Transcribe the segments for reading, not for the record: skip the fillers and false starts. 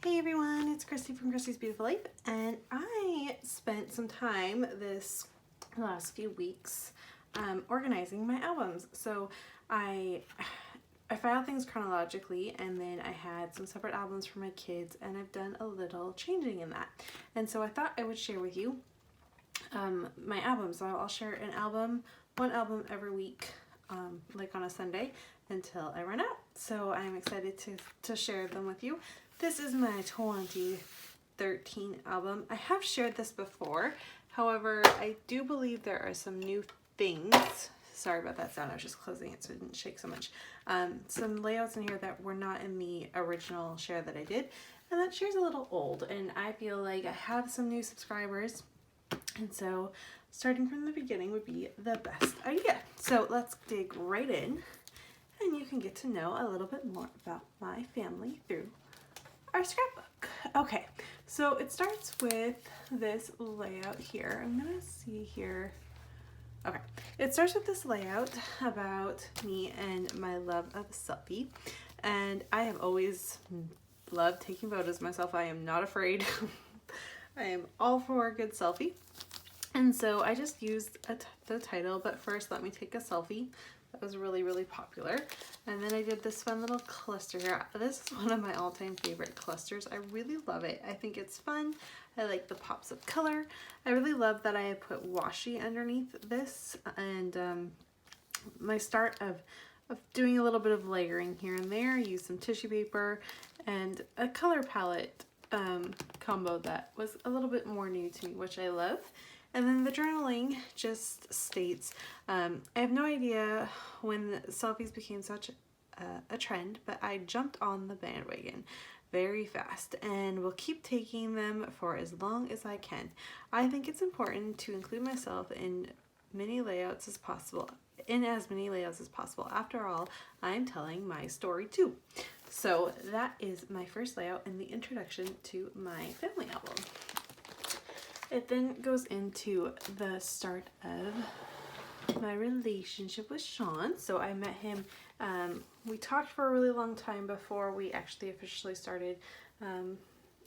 Hey everyone, it's Christy from Christy's Beautiful Life, and I spent some time this last few weeks organizing my albums. So I filed things chronologically, and then I had some separate albums for my kids, and I've done a little changing in that. And so I thought I would share with you my albums. So I'll share one album every week, like on a Sunday, until I run out. So I'm excited to share them with you. This is my 2013 album. I have shared this before. However, I do believe there are some new things. Sorry about that sound. I was just closing it so it didn't shake so much. Some layouts in here that were not in the original share that I did. And that share's a little old, and I feel like I have some new subscribers. And so starting from the beginning would be the best idea. So let's dig right in, and you can get to know a little bit more about my family through our scrapbook. Okay, so it starts with this layout here. I'm gonna see here. Okay, it starts with this layout about me and my love of selfie. And I have always loved taking photos myself. I am not afraid. I am all for a good selfie. And so I just used the title, but first let me take a selfie. That was really, really popular. And then I did this fun little cluster here. This is one of my all-time favorite clusters. I really love it. I think it's fun. I like the pops of color. I really love that I put washi underneath this, and my start of doing a little bit of layering here and there. I used some tissue paper and a color palette combo that was a little bit more new to me, which I love. And then the journaling just states, I have no idea when selfies became such a trend, but I jumped on the bandwagon very fast and will keep taking them for as long as I can. I think it's important to include myself in many layouts as possible, After all, I'm telling my story too. So that is my first layout and the introduction to my family album. It then goes into the start of my relationship with Sean. So I met him, we talked for a really long time before we actually officially started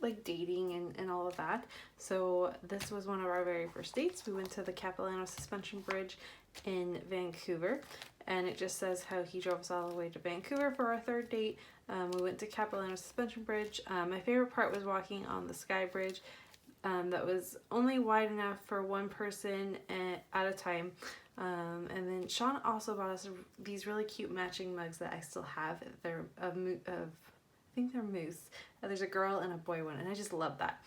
like dating and all of that. So this was one of our very first dates. We went to the Capilano Suspension Bridge in Vancouver, and it just says how he drove us all the way to Vancouver for our third date. We went to Capilano Suspension Bridge. My favorite part was walking on the Sky Bridge. That was only wide enough for one person at a time. And then Sean also bought us these really cute matching mugs that I still have. They're I think they're moose. There's a girl and a boy one, and I just love that.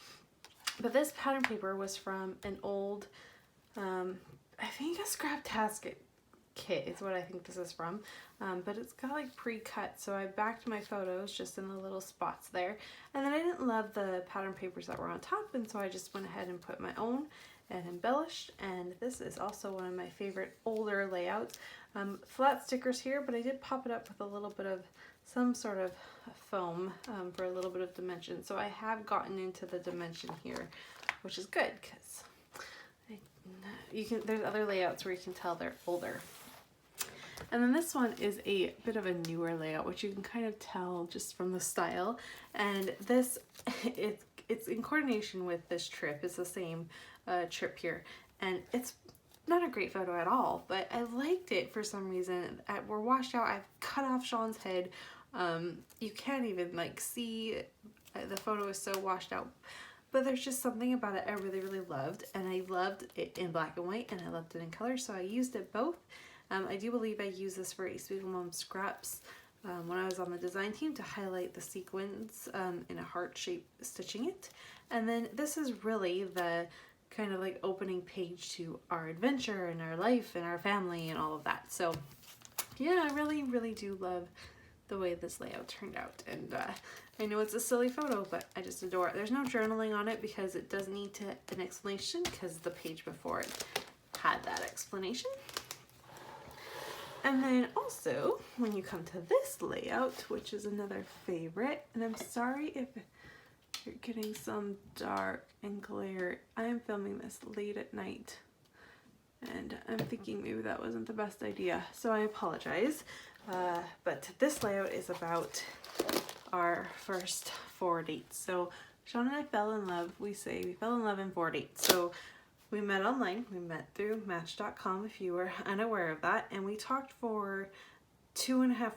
But this pattern paper was from an old, I think a Scraptastic kit is what I think this is from, but it's got like pre-cut, so I backed my photos just in the little spots there. And then I didn't love the pattern papers that were on top, and so I just went ahead and put my own and embellished. And this is also one of my favorite older layouts. Flat stickers here, but I did pop it up with a little bit of some sort of foam for a little bit of dimension. So I have gotten into the dimension here, which is good because there's other layouts where you can tell they're older. And then this one is a bit of a newer layout, which you can kind of tell just from the style. And this, it's in coordination with this trip. It's the same trip here. And it's not a great photo at all, but I liked it for some reason. We're washed out. I've cut off Sean's head. You can't even like see, the photo is so washed out. But there's just something about it I really, really loved. And I loved it in black and white, and I loved it in color, so I used it both. I do believe I used this for East Beagle Mom Scraps when I was on the design team to highlight the sequins in a heart shape stitching it. And then this is really the kind of like opening page to our adventure and our life and our family and all of that. So yeah, I really, really do love the way this layout turned out. And I know it's a silly photo, but I just adore it. There's no journaling on it because it does need an explanation, because the page before it had that explanation. And then also, when you come to this layout, which is another favorite, and I'm sorry if you're getting some dark and glare. I am filming this late at night, and I'm thinking maybe that wasn't the best idea, so I apologize. But this layout is about our first 4 dates. So Sean and I fell in love. We say we fell in love in 4 dates. So we met online. We met through Match.com, if you were unaware of that. And we talked for 2.5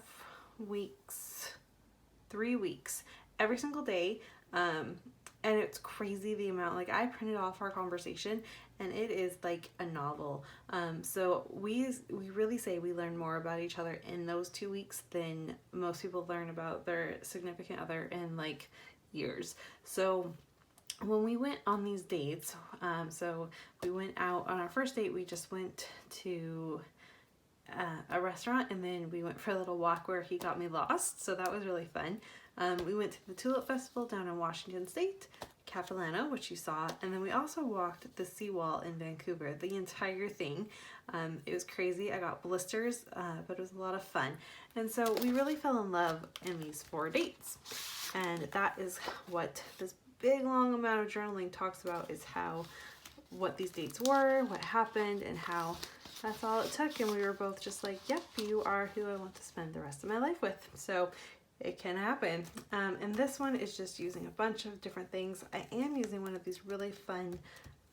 weeks, 3 weeks, every single day. And it's crazy the amount, like I printed off our conversation and it is like a novel. So we really say we learn more about each other in those 2 weeks than most people learn about their significant other in like years. So when we went on these dates, so we went out on our first date, we just went to a restaurant, and then we went for a little walk where he got me lost, so that was really fun. We went to the Tulip Festival down in Washington State, Capilano, which you saw, and then we also walked the seawall in Vancouver, the entire thing. It was crazy. I got blisters, but it was a lot of fun. And so we really fell in love in these 4 dates, and that is what this big long amount of journaling talks about, is what these dates were, what happened, and how that's all it took. And we were both just like, yep, you are who I want to spend the rest of my life with. So it can happen. And this one is just using a bunch of different things. I am using one of these really fun,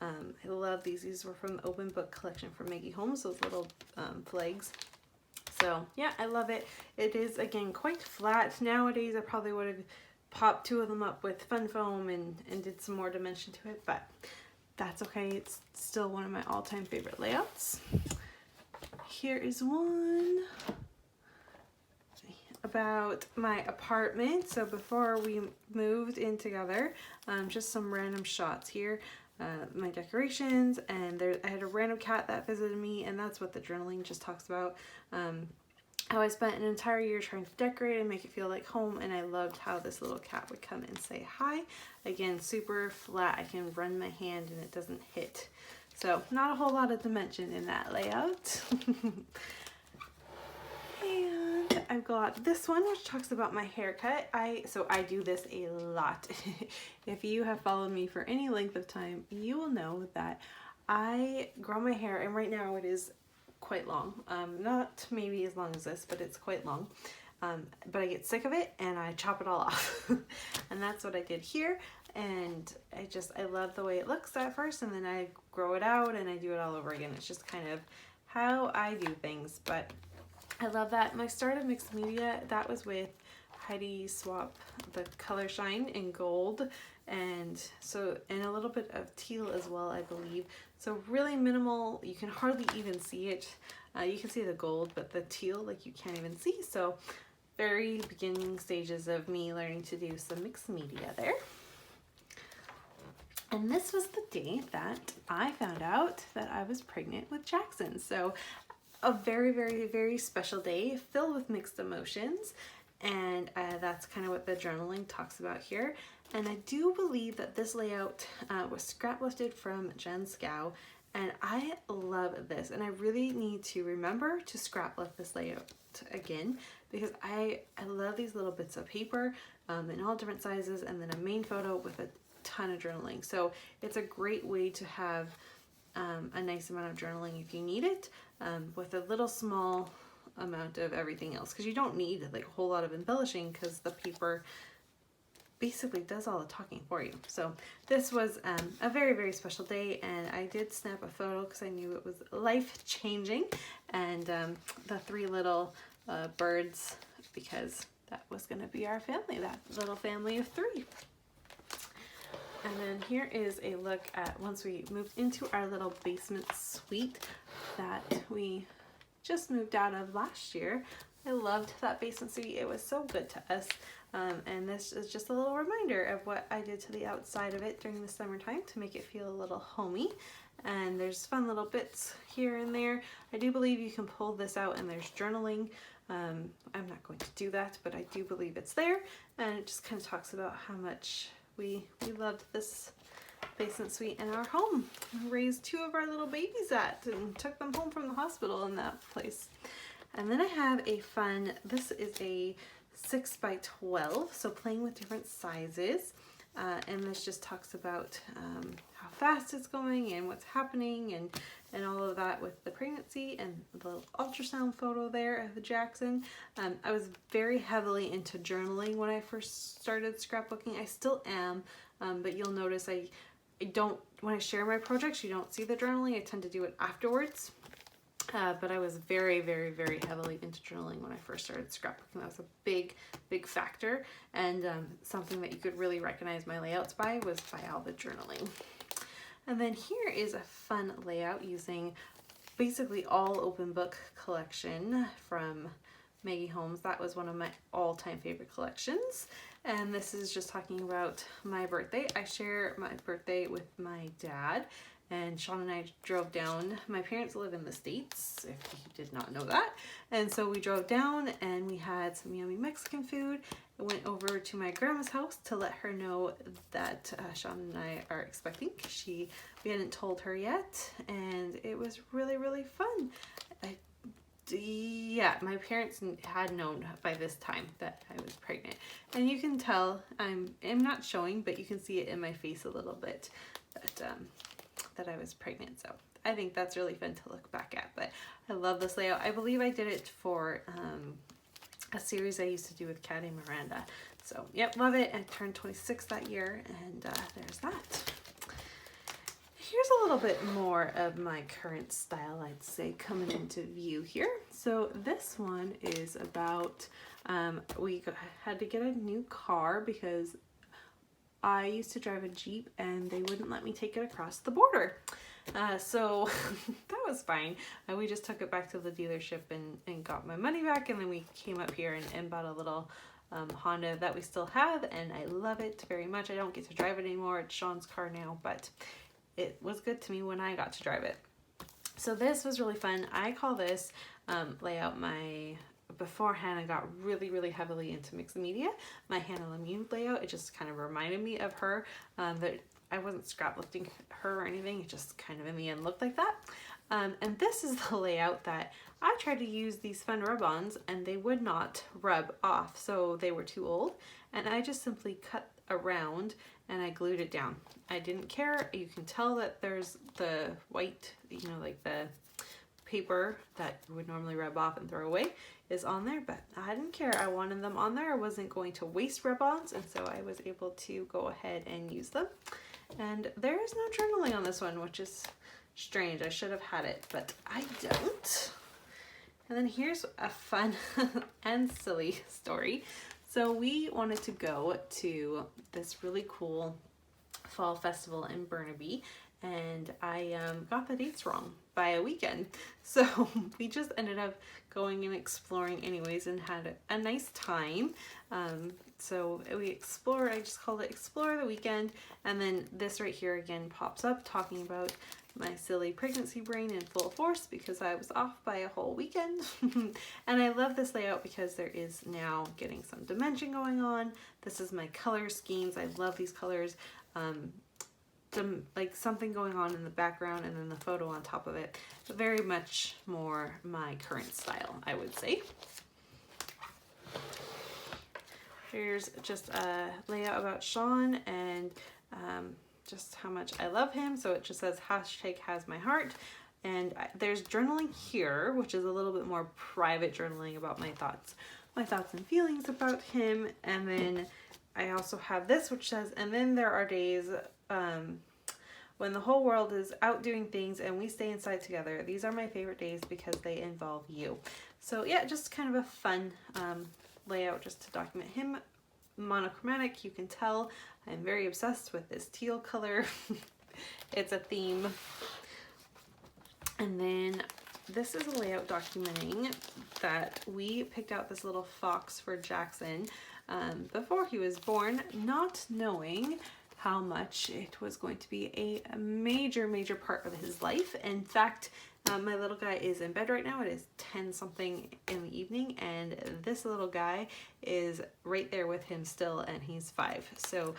I love these. These were from the Open Book collection from Maggie Holmes, those little flags. So yeah, I love it. It is, again, quite flat. Nowadays, I probably would have popped 2 of them up with fun foam and did some more dimension to it, but that's okay. It's still one of my all-time favorite layouts. Here is one about my apartment. So before we moved in together, just some random shots here. My decorations, and I had a random cat that visited me, and that's what the journaling just talks about. How I spent an entire year trying to decorate and make it feel like home, and I loved how this little cat would come and say hi. Again, super flat. I can run my hand and it doesn't hit. So not a whole lot of dimension in that layout. And I've got this one which talks about my haircut. So I do this a lot. If you have followed me for any length of time, you will know that I grow my hair, and right now it is quite long. Not maybe as long as this, but it's quite long. But I get sick of it and I chop it all off. And that's what I did here. And I love the way it looks at first, and then I grow it out and I do it all over again. It's just kind of how I do things, but I love that. My start of mixed media, that was with Heidi Swapp, the Color Shine in gold, and a little bit of teal as well, I believe. So really minimal. You can hardly even see it. You can see the gold, but the teal, like, you can't even see. So very beginning stages of me learning to do some mixed media there. And this was the day that I found out that I was pregnant with Jackson. So a very, very, very special day filled with mixed emotions. And that's kind of what the journaling talks about here. And I do believe that this layout was scrap lifted from Jen Scow. And I love this. And I really need to remember to scrap lift this layout again, because I love these little bits of paper in all different sizes, and then a main photo with a ton of journaling. So it's a great way to have a nice amount of journaling if you need it, with a little small amount of everything else, because you don't need like a whole lot of embellishing, because the paper basically does all the talking for you. So this was a very, very special day, and I did snap a photo because I knew it was life-changing, and the 3 little birds, because that was going to be our family, that little family of 3. And then here is a look at once we moved into our little basement suite that we just moved out of last year. I loved that basement suite. It was so good to us. And this is just a little reminder of what I did to the outside of it during the summertime to make it feel a little homey. And there's fun little bits here and there. I do believe you can pull this out and there's journaling. I'm not going to do that, but I do believe it's there. And it just kind of talks about how much we loved this basement suite in our home. We raised 2 of our little babies at and took them home from the hospital in that place. And then I have a fun, this is a 6 by 12, so playing with different sizes. And this just talks about how fast it's going and what's happening and all of that with the pregnancy and the ultrasound photo there of Jackson. I was very heavily into journaling when I first started scrapbooking. I still am, but you'll notice I don't, when I share my projects, you don't see the journaling. I tend to do it afterwards. But I was very, very, very heavily into journaling when I first started scrapbooking. That was a big, big factor, and something that you could really recognize my layouts by was by all the journaling. And then here is a fun layout using basically all open book collection from Maggie Holmes. That was one of my all-time favorite collections. And this is just talking about my birthday. I share my birthday with my dad, and Sean and I drove down. My parents live in the States, if you did not know that. And so we drove down and we had some yummy Mexican food. I went over to my grandma's house to let her know that Sean and I are expecting. We hadn't told her yet, and it was really, really fun. Yeah, my parents had known by this time that I was pregnant. And you can tell, I'm not showing, but you can see it in my face a little bit that I was pregnant. So I think that's really fun to look back at. But I love this layout. I believe I did it for a series I used to do with Caddy Miranda. So yep, love it. I turned 26 that year, and there's that. Here's a little bit more of my current style, I'd say, coming into view here. So this one is about, we had to get a new car because I used to drive a Jeep and they wouldn't let me take it across the border. So that was fine. We just took it back to the dealership and got my money back, and then we came up here and bought a little Honda that we still have, and I love it very much. I don't get to drive it anymore. It's Sean's car now, but it was good to me when I got to drive it. So this was really fun. I call this layout before Hannah got really, really heavily into mixed media, my Hannah Lemieux layout. It just kind of reminded me of her, that I wasn't scrapbooking her or anything. It just kind of in the end looked like that. And this is the layout that I tried to use these fun rub-ons and they would not rub off. So they were too old, and I just simply cut around and I glued it down. I didn't care. You can tell that there's the white, like the paper that you would normally rub off and throw away is on there, but I didn't care. I wanted them on there. I wasn't going to waste rub-ons, and so I was able to go ahead and use them. And there is no journaling on this one, which is strange. I should have had it, but I don't. And then here's a fun and silly story. So we wanted to go to this really cool fall festival in Burnaby, and I got the dates wrong by a weekend. So we just ended up going and exploring anyways and had a nice time. So we explored, I just called it Explore the Weekend. And then this right here again pops up talking about my silly pregnancy brain in full force because I was off by a whole weekend. And I love this layout because there is now getting some dimension going on. This is my color schemes. I love these colors. Like something going on in the background and then the photo on top of it. Very much more my current style, I would say. Here's just a layout about Sean and just how much I love him. So it just says #HasMyHeart. And there's journaling here, which is a little bit more private journaling about my thoughts and feelings about him. And then I also have this, which says, and then there are days when the whole world is out doing things and we stay inside together. These are my favorite days because they involve you. So yeah, just kind of a fun layout just to document him. Monochromatic, you can tell I'm very obsessed with this teal color. It's a theme. And then this is a layout documenting that we picked out this little fox for Jackson before he was born, not knowing how much it was going to be a major, major part of his life. In fact, my little guy is in bed right now. It is 10 something in the evening, and this little guy is right there with him still, and he's 5. So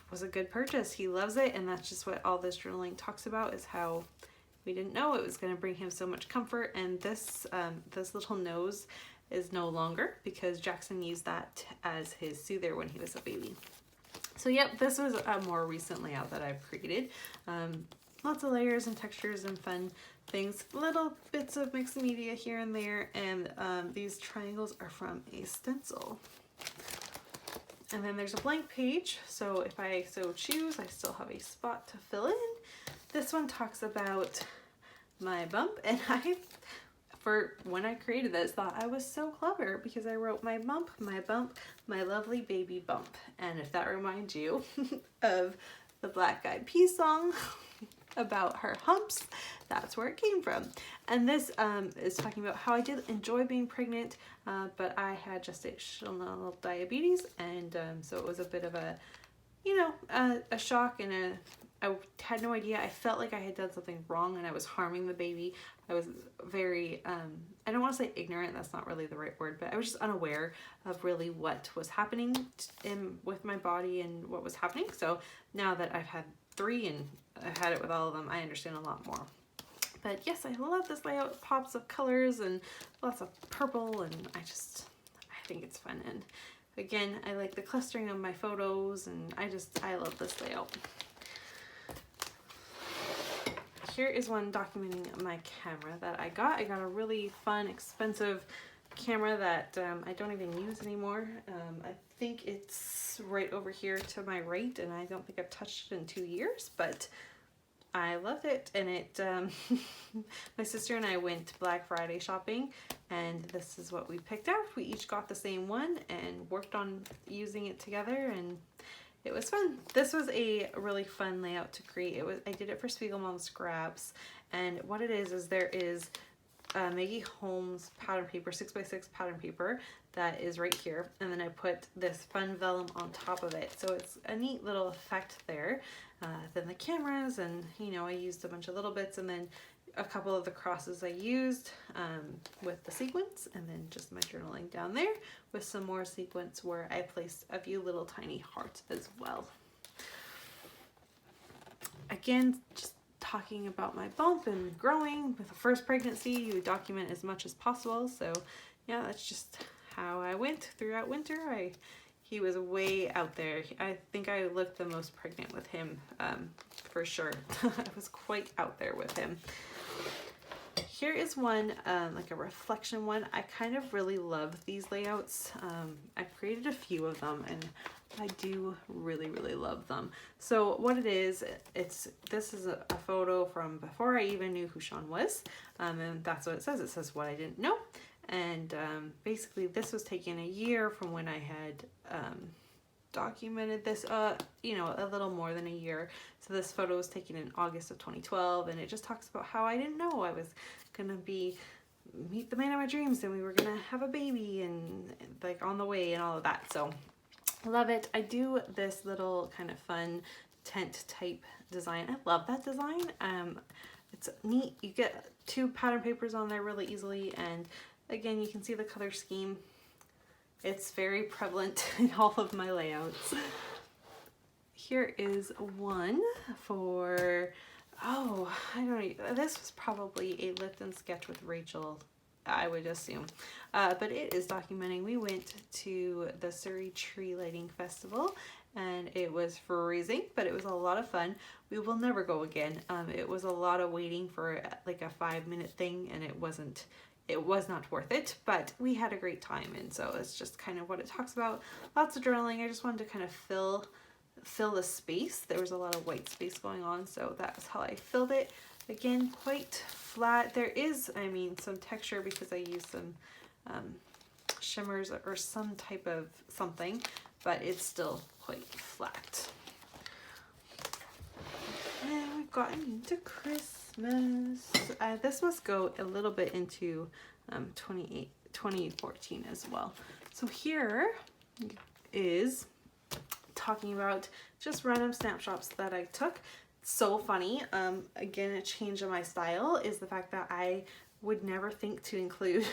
was a good purchase. He loves it, and that's just what all this journaling talks about, is how we didn't know it was going to bring him so much comfort. And this this little nose is no longer, because Jackson used that as his soother when he was a baby. So yep, this was a more recent layout that I've created. Lots of layers and textures and fun things, little bits of mixed media here and there, and these triangles are from a stencil. And then there's a blank page, so if I so choose, I still have a spot to fill in. This one talks about my bump, and for when I created this, thought I was so clever because I wrote my bump, my lovely baby bump. And if that reminds you of the Black Eyed Peas song about her humps, that's where it came from. And this is talking about how I did enjoy being pregnant, but I had gestational diabetes, and so it was a bit of a, you know, a shock, and I had no idea. I felt like I had done something wrong and I was harming the baby. I was very, I don't want to say ignorant, that's not really the right word, but I was just unaware of really what was happening with my body and what was happening. So now that I've had 3 and I've had it with all of them, I understand a lot more. But yes, I love this layout, pops of colors and lots of purple, and I think it's fun. And again, I like the clustering of my photos, and I love this layout. Here is one documenting my camera that I got. I got a really fun, expensive camera that I don't even use anymore. I think it's right over here to my right, and I don't think I've touched it in 2 years, but I love it. And it, my sister and I went Black Friday shopping, and this is what we picked out. We each got the same one and worked on using it together, and it was fun. This was a really fun layout to create. I did it for Spiegelmom Scraps, and what it is there is Maggie Holmes pattern paper, 6x6 pattern paper that is right here, and then I put this fun vellum on top of it, so it's a neat little effect there. Then the cameras, and you know, I used a bunch of little bits, and then a couple of the crosses I used with the sequence, and then just my journaling down there with some more sequence where I placed a few little tiny hearts as well. Again, just talking about my bump and growing with the first pregnancy, you document as much as possible. So yeah, that's just how I went throughout winter. He was way out there. I think I looked the most pregnant with him, for sure. I was quite out there with him. Here is one, like a reflection one. I kind of really love these layouts. I've created a few of them, and I do really, really love them. So what it is, this is a photo from before I even knew who Sean was, and that's what it says. It says what I didn't know. And basically this was taken a year from when I had documented this, you know, a little more than a year. So this photo was taken in August of 2012, and it just talks about how I didn't know I was gonna meet the man of my dreams, and we were gonna have a baby, and like on the way and all of that. So I love it. I do this little kind of fun tent type design. I love that design. It's neat. You get 2 pattern papers on there really easily, and again, you can see the color scheme. It's very prevalent in all of my layouts. Here is one for, oh, I don't know, this was probably a Lipton sketch with Rachel, I would assume. But it is documenting, we went to the Surrey Tree Lighting Festival, and it was freezing, but it was a lot of fun. We will never go again. It was a lot of waiting for like a 5-minute thing, and it was not worth it, but we had a great time, and so it's just kind of what it talks about. Lots of journaling. I just wanted to kind of fill the space. There was a lot of white space going on, so that's how I filled it. Again, quite flat. There is, I mean, some texture because I used some shimmers or some type of something, but it's still quite flat. And we've gotten into Christmas. This must go a little bit into 2014 as well. So here is talking about just random snapshots that I took. So funny. Again, a change in my style is the fact that I would never think to include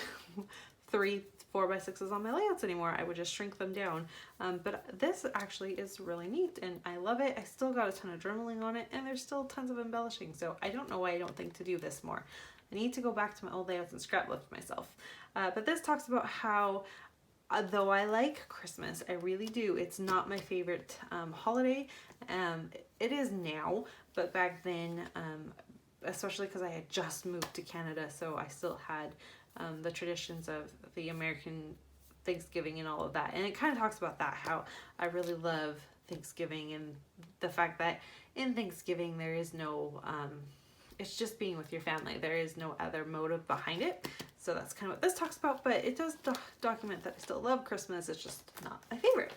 3 4x6s on my layouts anymore. I would just shrink them down. But this actually is really neat, and I love it. I still got a ton of journaling on it, and there's still tons of embellishing. So I don't know why I don't think to do this more. I need to go back to my old layouts and scrap lift myself. But this talks about how though I like Christmas, I really do. It's not my favorite holiday. It is now, but back then, especially because I had just moved to Canada, so I still had the traditions of the American Thanksgiving and all of that. And it kind of talks about that, how I really love Thanksgiving and the fact that in Thanksgiving there is no, it's just being with your family. There is no other motive behind it. So that's kind of what this talks about, but it does document that I still love Christmas. It's just not my favorite.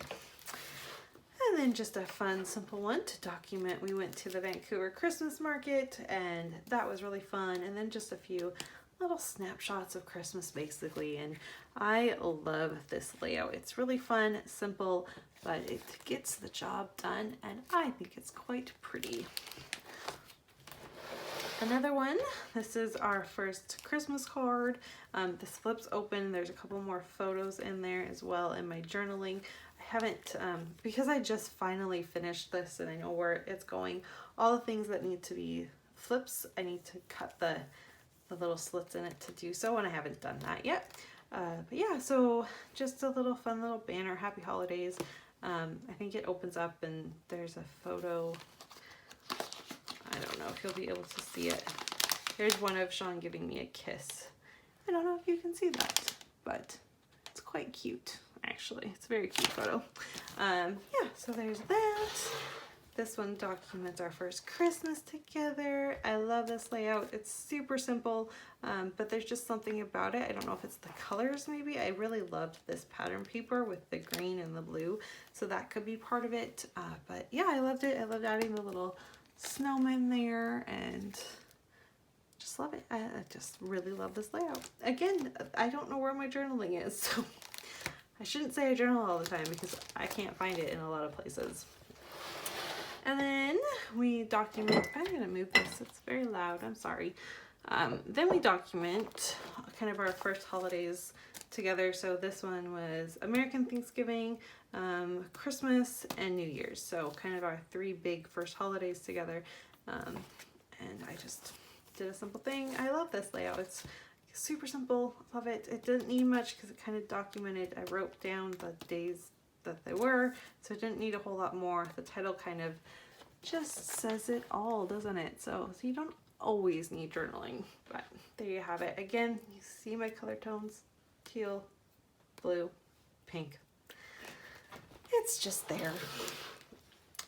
And then just a fun, simple one to document. We went to the Vancouver Christmas market and that was really fun. And then just a few little snapshots of Christmas basically. And I love this layout. It's really fun, simple, but it gets the job done and I think it's quite pretty. Another one, this is our first Christmas card. This flips open. There's a couple more photos in there as well in my journaling. I haven't, because I just finally finished this and I know where it's going, all the things that need to be flips, I need to cut the little slits in it to do so, and I haven't done that yet. But yeah, so just a little fun little banner, happy holidays. I think it opens up and there's a photo. I don't know if you'll be able to see it. There's one of Sean giving me a kiss. I don't know if you can see that, but it's quite cute, actually. It's a very cute photo. Yeah, so there's that. This one documents our first Christmas together. I love this layout. It's super simple, but there's just something about it. I don't know if it's the colors maybe. I really loved this pattern paper with the green and the blue, so that could be part of it. But yeah, I loved it. I loved adding the little snowman there and just love it. I just really love this layout. Again, I don't know where my journaling is, so I shouldn't say I journal all the time because I can't find it in a lot of places. And then we document, I'm gonna move this, it's very loud, I'm sorry. Then we document kind of our first holidays together. So this one was American Thanksgiving, Christmas, and New Year's. So kind of our three big first holidays together. And I just did a simple thing. I love this layout. It's super simple, love it. It didn't need much because it kind of documented, I wrote down the days that they were, so it didn't need a whole lot more. The title kind of just says it all, doesn't it? So you don't always need journaling, but there you have it. Again, you see my color tones, teal, blue, pink. It's just there.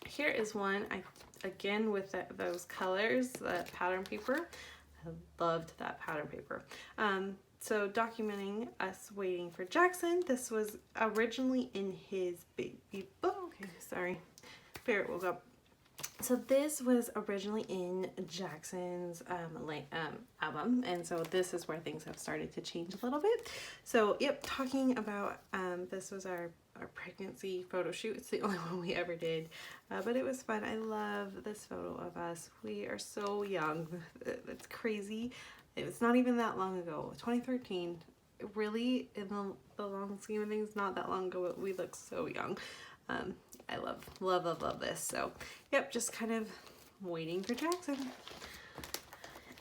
Here is one, again with those colors, the pattern paper. I loved that pattern paper. So documenting us waiting for Jackson. This was originally in his baby book. Okay, sorry, Ferret woke up. So this was originally in Jackson's album, and so this is where things have started to change a little bit. So yep, talking about this was our pregnancy photo shoot. It's the only one we ever did, but it was fun. I love this photo of us. We are so young. It's crazy. It's not even that long ago, 2013. Really, in the long scheme of things, not that long ago, but we look so young. I love this. So, yep, just kind of waiting for Jackson.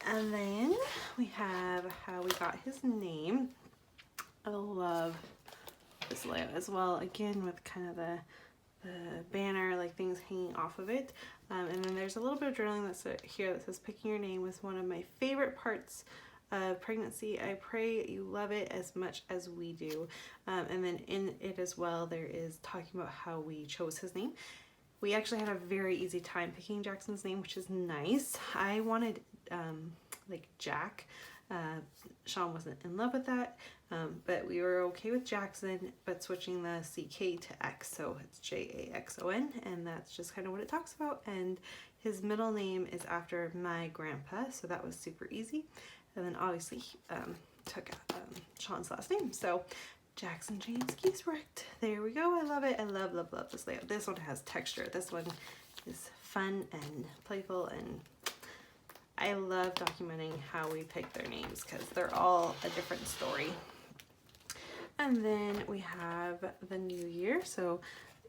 And then we have how we got his name. I love this layout as well. Again, with kind of the banner, like things hanging off of it. And then there's a little bit of journaling that's here that says, picking your name was one of my favorite parts of pregnancy. I pray you love it as much as we do. And then in it as well, there is talking about how we chose his name. We actually had a very easy time picking Jackson's name, which is nice. I wanted like Jack. Sean wasn't in love with that, but we were okay with Jackson, but switching the CK to X, so it's Jaxon, and that's just kind of what it talks about. And his middle name is after my grandpa, so that was super easy. And then obviously took Sean's last name, so Jackson James Giesrecht. There we go. I love it. I love this layout. This one has texture. This one is fun and playful, and I love documenting how we pick their names because they're all a different story. And then we have the new year. So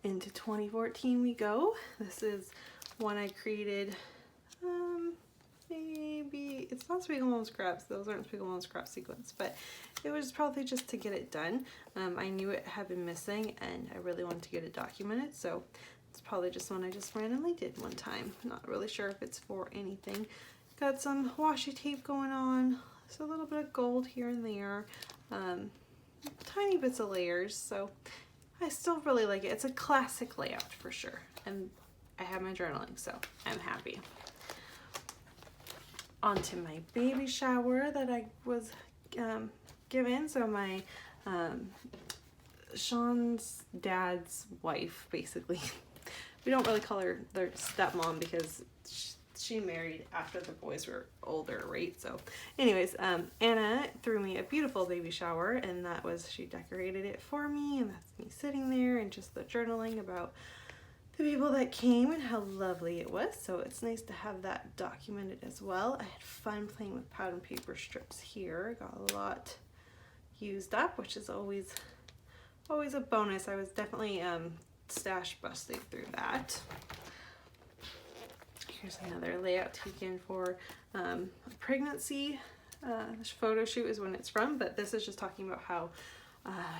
into 2014 we go. This is one I created maybe, it's not Spiegelman scraps, those aren't Spiegelman scrap sequins, but it was probably just to get it done. I knew it had been missing and I really wanted to get it documented, so it's probably just one I just randomly did one time. Not really sure if it's for anything. Got some washi tape going on, so a little bit of gold here and there, tiny bits of layers, so I still really like it. It's a classic layout for sure, and I have my journaling, so I'm happy. Onto my baby shower that I was given. So my Sean's dad's wife, basically. We don't really call her their stepmom because she married after the boys were older, right? So anyways, Anna threw me a beautiful baby shower, and that was, she decorated it for me, and that's me sitting there and just the journaling about the people that came and how lovely it was. So it's nice to have that documented as well. I had fun playing with pad and paper strips here. Got a lot used up, which is always a bonus. I was definitely stash busting through that. Here's another layout taken for a pregnancy. This photo shoot is when it's from, but this is just talking about how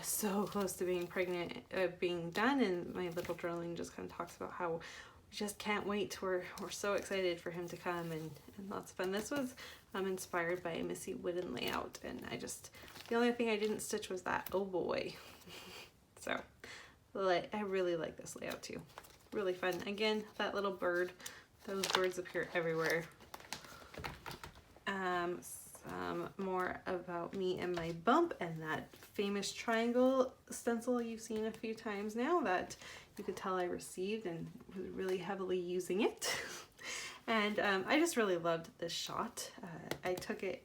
so close to being pregnant, being done, and my little journaling just kind of talks about how we just can't wait. We're so excited for him to come, and lots of fun. This was inspired by a Missy Wooden layout, and the only thing I didn't stitch was that oh boy. So I really like this layout too. Really fun. Again, that little bird, those birds appear everywhere. Some more about me and my bump, and that famous triangle stencil you've seen a few times now that you could tell I received and was really heavily using it. And I just really loved this shot. I took it,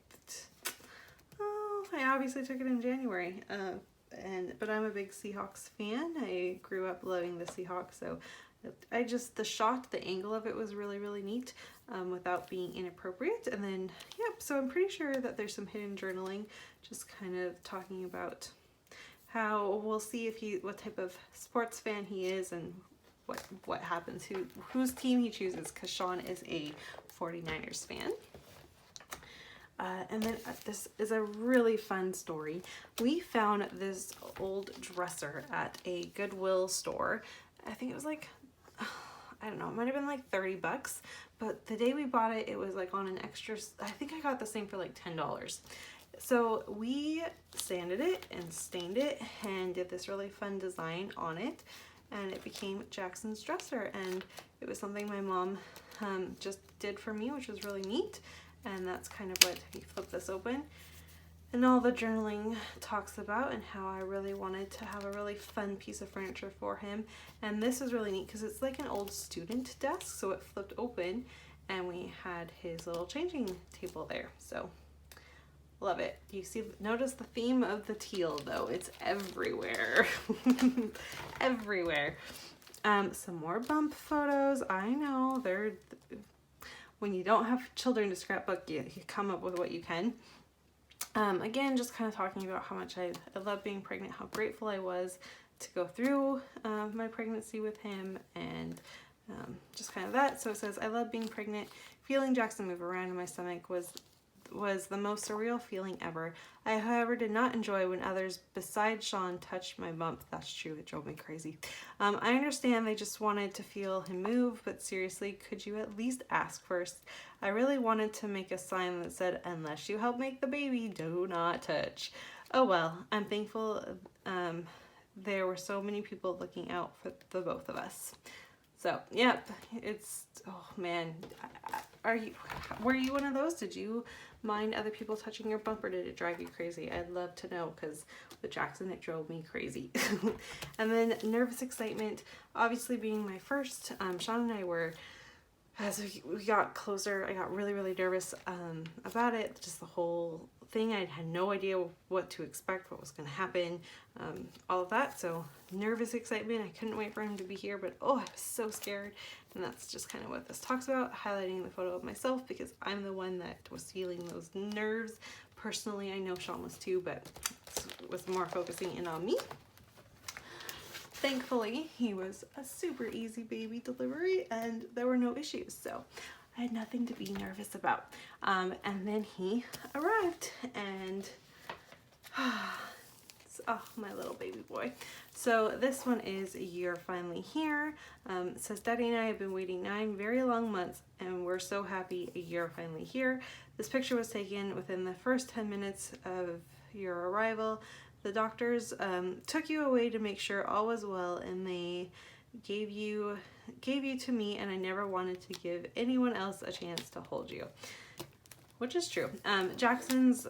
I obviously took it in January, but I'm a big Seahawks fan. I grew up loving the Seahawks, so the shot, the angle of it was really, really neat, without being inappropriate. And then, yep, so I'm pretty sure that there's some hidden journaling, just kind of talking about how we'll see if what type of sports fan he is and what happens, whose team he chooses, because Sean is a 49ers fan. And then this is a really fun story. We found this old dresser at a Goodwill store. I think it was like, I don't know, it might have been like 30 bucks, but the day we bought it, it was like on an extra, I think I got this thing for like $10. So we sanded it and stained it and did this really fun design on it, and it became Jackson's dresser, and it was something my mom just did for me, which was really neat. And that's kind of what, if you flip this open, and all the journaling talks about, and how I really wanted to have a really fun piece of furniture for him. And this is really neat because it's like an old student desk, so it flipped open and we had his little changing table there. So love it. You see, notice the theme of the teal though, it's everywhere. Everywhere. Some more bump photos. I know, when you don't have children to scrapbook, you come up with what you can. Again, just kind of talking about how much I love being pregnant, how grateful I was to go through my pregnancy with him, and just kind of that. So it says, I love being pregnant. Feeling Jackson move around in my stomach was the most surreal feeling ever. I, however, did not enjoy when others besides Sean touched my bump. That's true, it drove me crazy. I understand they just wanted to feel him move, but seriously, could you at least ask first? I really wanted to make a sign that said, unless you help make the baby, do not touch. Oh well, I'm thankful there were so many people looking out for the both of us. So, yep, it's, oh man, were you one of those? Did you mind other people touching your bump, or did it drive you crazy? I'd love to know, because with Jackson, it drove me crazy. And then nervous excitement, obviously being my first, Sean and I were, as we got closer, I got really, really nervous about it, just the whole thing. I had no idea what to expect, what was going to happen, all of that. So nervous excitement. I couldn't wait for him to be here, but oh, I was so scared. And that's just kind of what this talks about, highlighting the photo of myself, because I'm the one that was feeling those nerves. Personally, I know Sean was too, but it was more focusing in on me. Thankfully, he was a super easy baby delivery and there were no issues. So I had nothing to be nervous about. And then he arrived, and oh, my little baby boy. So this one is "You're Finally Here." It says, "Daddy and I have been waiting 9 very long months, and we're so happy you're finally here. This picture was taken within the first 10 minutes of your arrival. The doctors took you away to make sure all was well, and they gave you to me, and I never wanted to give anyone else a chance to hold you." Which is true. Jackson's,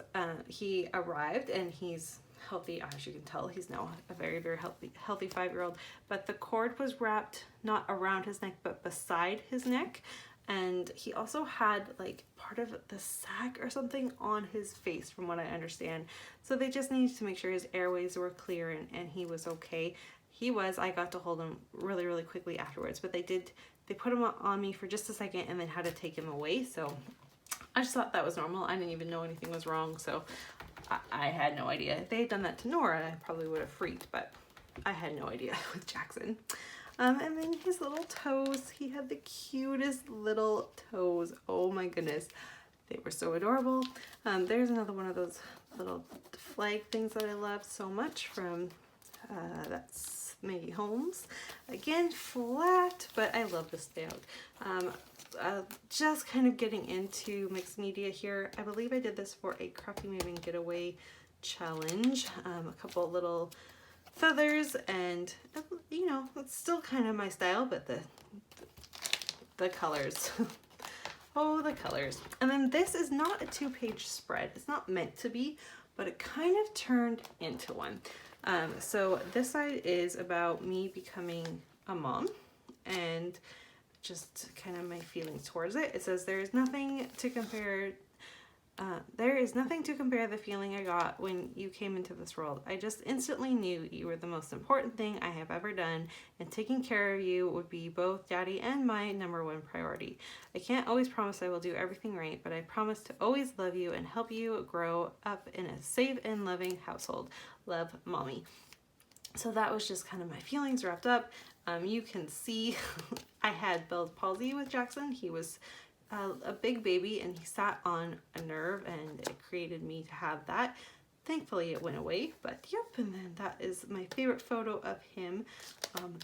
he arrived, and he's healthy, as you can tell. He's now a very, very healthy 5-year-old, but the cord was wrapped not around his neck, but beside his neck. And he also had like part of the sac or something on his face, from what I understand. So they just needed to make sure his airways were clear, and he was okay. He was. I got to hold him really, really quickly afterwards, but they put him on me for just a second and then had to take him away. So I just thought that was normal. I didn't even know anything was wrong, so I had no idea. If they had done that to Nora, I probably would have freaked, but I had no idea with Jackson. And then his little toes. He had the cutest little toes. Oh my goodness. They were so adorable. There's another one of those little flag things that I love so much from, that's Maggie Holmes. Again, flat, but I love this layout. Just kind of getting into mixed media here. I believe I did this for a Crafty Maven Getaway challenge. A couple little feathers, and you know, it's still kind of my style, but the colors. Oh, the colors. And then this is not a 2-page spread. It's not meant to be, but it kind of turned into one. So this side is about me becoming a mom, and just kind of my feelings towards it. It says, there is nothing to compare the feeling I got when you came into this world. I just instantly knew you were the most important thing I have ever done, and taking care of you would be both Daddy and my #1 priority. I can't always promise I will do everything right, but I promise to always love you and help you grow up in a safe and loving household. Love, Mommy. So that was just kind of my feelings wrapped up. You can see I had Bell's palsy with Jackson. He was a big baby, and he sat on a nerve, and it created me to have that. Thankfully it went away, but yep. And then that is my favorite photo of him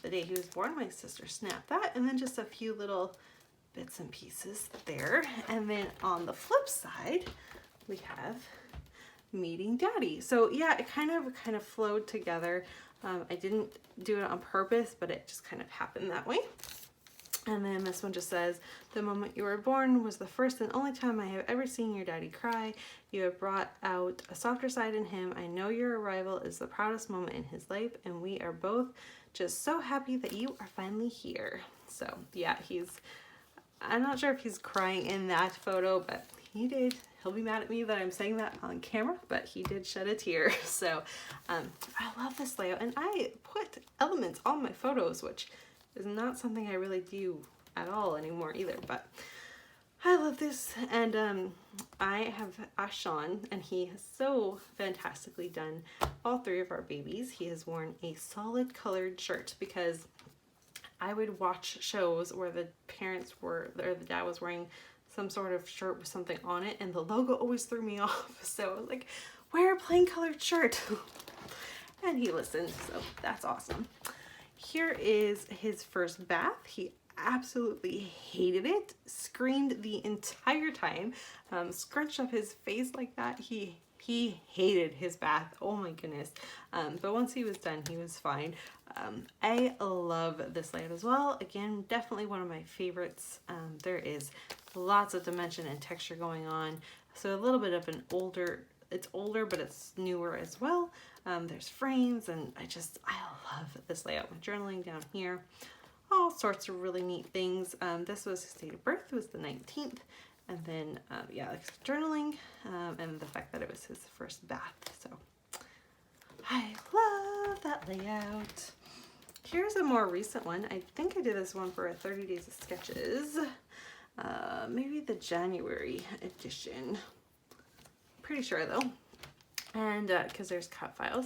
the day he was born. My sister snapped that, and then just a few little bits and pieces there. And then on the flip side, we have meeting Daddy. So yeah, it kind of flowed together. I didn't do it on purpose, but it just kind of happened that way. And then this one just says, the moment you were born was the first and only time I have ever seen your daddy cry. You have brought out a softer side in him. I know your arrival is the proudest moment in his life, and we are both just so happy that you are finally here. So yeah, I'm not sure if he's crying in that photo, but he did. He'll be mad at me that I'm saying that on camera, but he did shed a tear. So I love this layout, and I put elements on my photos, which is not something I really do at all anymore either, but I love this. And I have Ashawn, and he has so fantastically done all 3 of our babies. He has worn a solid colored shirt, because I would watch shows where the parents were, or the dad was wearing some sort of shirt with something on it, and the logo always threw me off. So I was like, wear a plain colored shirt. And he listened, so that's awesome. Here is his first bath. He absolutely hated it, screamed the entire time, scrunched up his face like that. He hated his bath. Oh my goodness. But once he was done, he was fine. I love this layout as well. Again, definitely one of my favorites. There is lots of dimension and texture going on. So a little bit of it's older, but it's newer as well. There's frames, and I love this layout. My journaling down here, all sorts of really neat things. This was his date of birth. It was the 19th. And then, yeah, like journaling, and the fact that it was his first bath. So I love that layout. Here's a more recent one. I think I did this one for a 30 Days of Sketches. Maybe the January edition. Pretty sure though. And because there's cut files.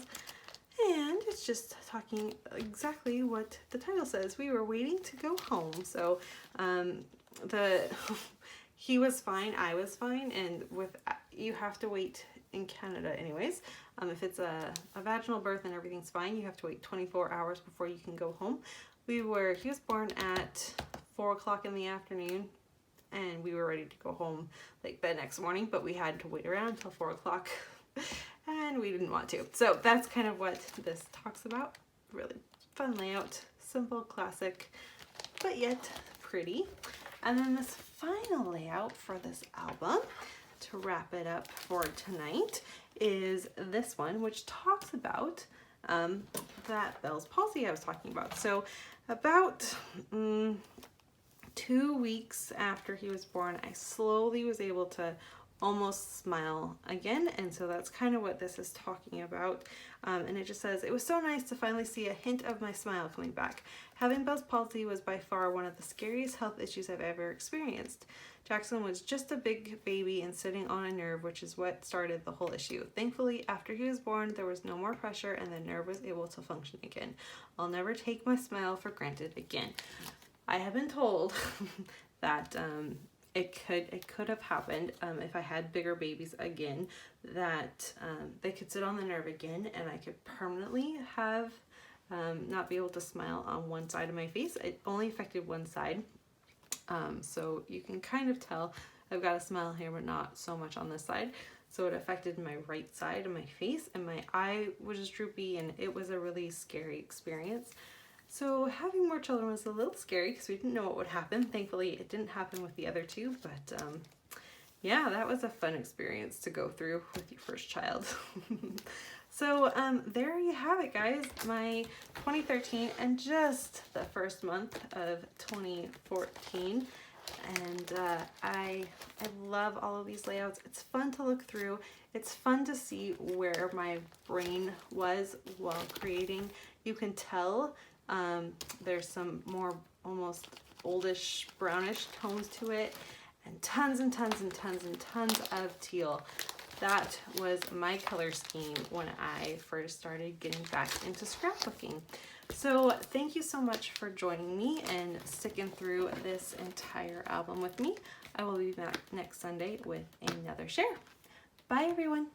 And it's just talking exactly what the title says. We were waiting to go home. So he was fine, I was fine, and you have to wait in Canada anyways. If it's a vaginal birth and everything's fine, you have to wait 24 hours before you can go home. He was born at 4 o'clock in the afternoon, and we were ready to go home like the next morning, but we had to wait around until 4 o'clock and we didn't want to. So that's kind of what this talks about. Really fun layout, simple, classic, but yet pretty. And then this final layout for this album, to wrap it up for tonight, is this one, which talks about that Bell's palsy I was talking about. So about 2 weeks after he was born, I slowly was able to almost smile again, and so that's kind of what this is talking about. And it just says, "It was so nice to finally see a hint of my smile coming back. Having Bell's palsy was by far one of the scariest health issues I've ever experienced. Jackson was just a big baby and sitting on a nerve, which is what started the whole issue. Thankfully, after he was born, there was no more pressure and the nerve was able to function again. I'll never take my smile for granted again." I have been told that it could have happened if I had bigger babies again, that they could sit on the nerve again and I could permanently have not be able to smile on one side of my face. It only affected one side, so you can kind of tell I've got a smile here but not so much on this side. So it affected my right side of my face, and my eye was droopy, and it was a really scary experience. So having more children was a little scary because we didn't know what would happen. Thankfully, it didn't happen with the other two, but yeah, that was a fun experience to go through with your first child. So there you have it, guys. My 2013 and just the first month of 2014. And I love all of these layouts. It's fun to look through. It's fun to see where my brain was while creating. You can tell there's some more almost oldish brownish tones to it, and tons and tons and tons and tons of teal. That was my color scheme when I first started getting back into scrapbooking. So thank you so much for joining me and sticking through this entire album with me. I will be back next Sunday with another share. Bye everyone.